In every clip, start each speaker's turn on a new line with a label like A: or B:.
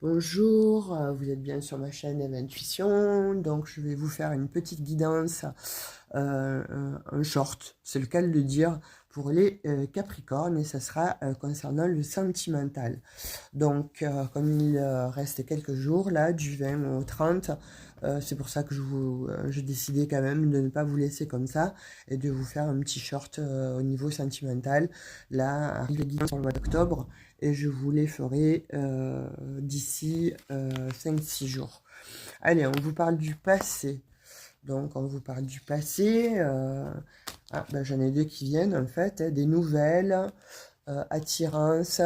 A: Bonjour, vous êtes bien sur ma chaîne Eve Intuition, donc je vais vous faire une petite guidance, un short, c'est le cas de le dire, pour les Capricornes, et ça sera concernant le sentimental. Donc, comme il reste quelques jours, là, du 20 au 30, c'est pour ça que je décidais quand même de ne pas vous laisser comme ça, et de vous faire un petit short au niveau sentimental. Là, arrive les guidances sur le mois d'octobre, et je vous les ferai d'ici 5-6 jours. Allez, on vous parle du passé. Donc, on vous parle du passé. Ben, j'en ai deux qui viennent, en fait, hein, des nouvelles, attirance.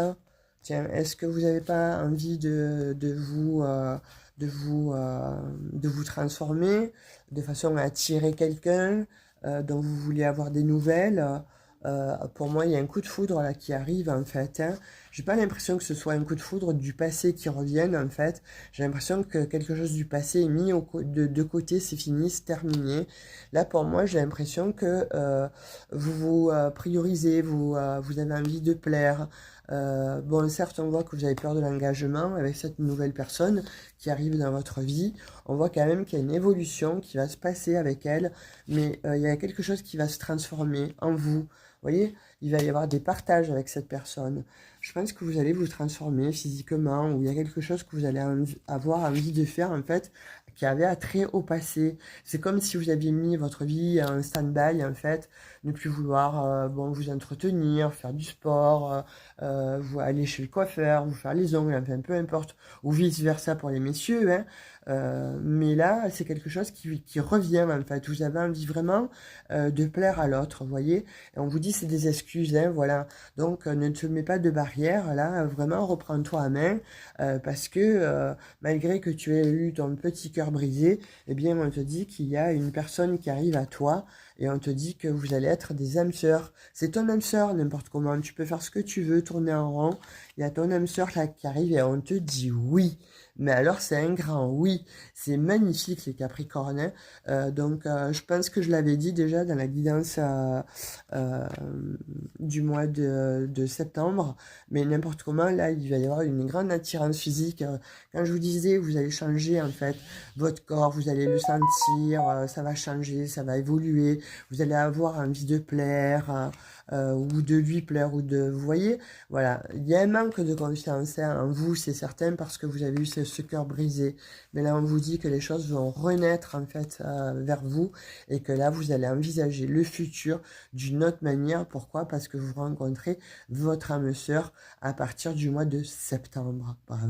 A: Tiens, est-ce que vous n'avez pas envie de vous transformer de façon à attirer quelqu'un dont vous voulez avoir des nouvelles? Pour moi, il y a un coup de foudre là qui arrive en fait, hein. J'ai pas l'impression que ce soit un coup de foudre du passé qui revienne en fait. J'ai l'impression que quelque chose du passé est mis de côté, c'est fini, c'est terminé. Là, pour moi, j'ai l'impression que vous vous priorisez, vous avez envie de plaire. Bon, certes, on voit que vous avez peur de l'engagement avec cette nouvelle personne qui arrive dans votre vie. On voit quand même qu'il y a une évolution qui va se passer avec elle, mais il y a quelque chose qui va se transformer en vous. Vous voyez, il va y avoir des partages avec cette personne. Je pense que vous allez vous transformer physiquement, ou il y a quelque chose que vous allez avoir envie de faire, en fait, qui avait attrait au passé. C'est comme si vous aviez mis votre vie en stand-by, en fait, ne plus vouloir bon, vous entretenir, faire du sport, vous aller chez le coiffeur, vous faire les ongles, enfin, peu importe, ou vice-versa pour les messieurs, hein. Mais là, c'est quelque chose qui revient, en fait. Vous avez envie vraiment de plaire à l'autre, vous voyez. Et on vous dit c'est des excuses, hein, voilà. Donc ne te mets pas de barrière, là, vraiment reprends-toi à main, parce que malgré que tu aies eu ton petit cœur brisé, eh bien on te dit qu'il y a une personne qui arrive à toi, et on te dit que vous allez être des âmes sœurs. C'est ton âme sœur, n'importe comment, tu peux faire ce que tu veux, tourner en rond, il y a ton âme sœur là qui arrive et on te dit oui. Mais alors c'est un grand oui, c'est magnifique les Capricornes, hein. Donc je pense que je l'avais dit déjà dans la guidance euh, du mois de septembre, mais n'importe comment, là, il va y avoir une grande attirance physique. Quand je vous disais, vous allez changer, en fait, votre corps, vous allez le sentir, ça va changer, ça va évoluer, vous allez avoir envie de plaire, ou de lui plaire, ou de... Vous voyez, voilà, il y a un manque de confiance hein, en vous, c'est certain, parce que vous avez eu ce cœur brisé. Mais là, on vous dit que les choses vont renaître, en fait, vers vous, et que là, vous allez envisager le futur d'une autre manière. Pourquoi? Parce que vous rencontrez votre âme sœur à partir du mois de septembre.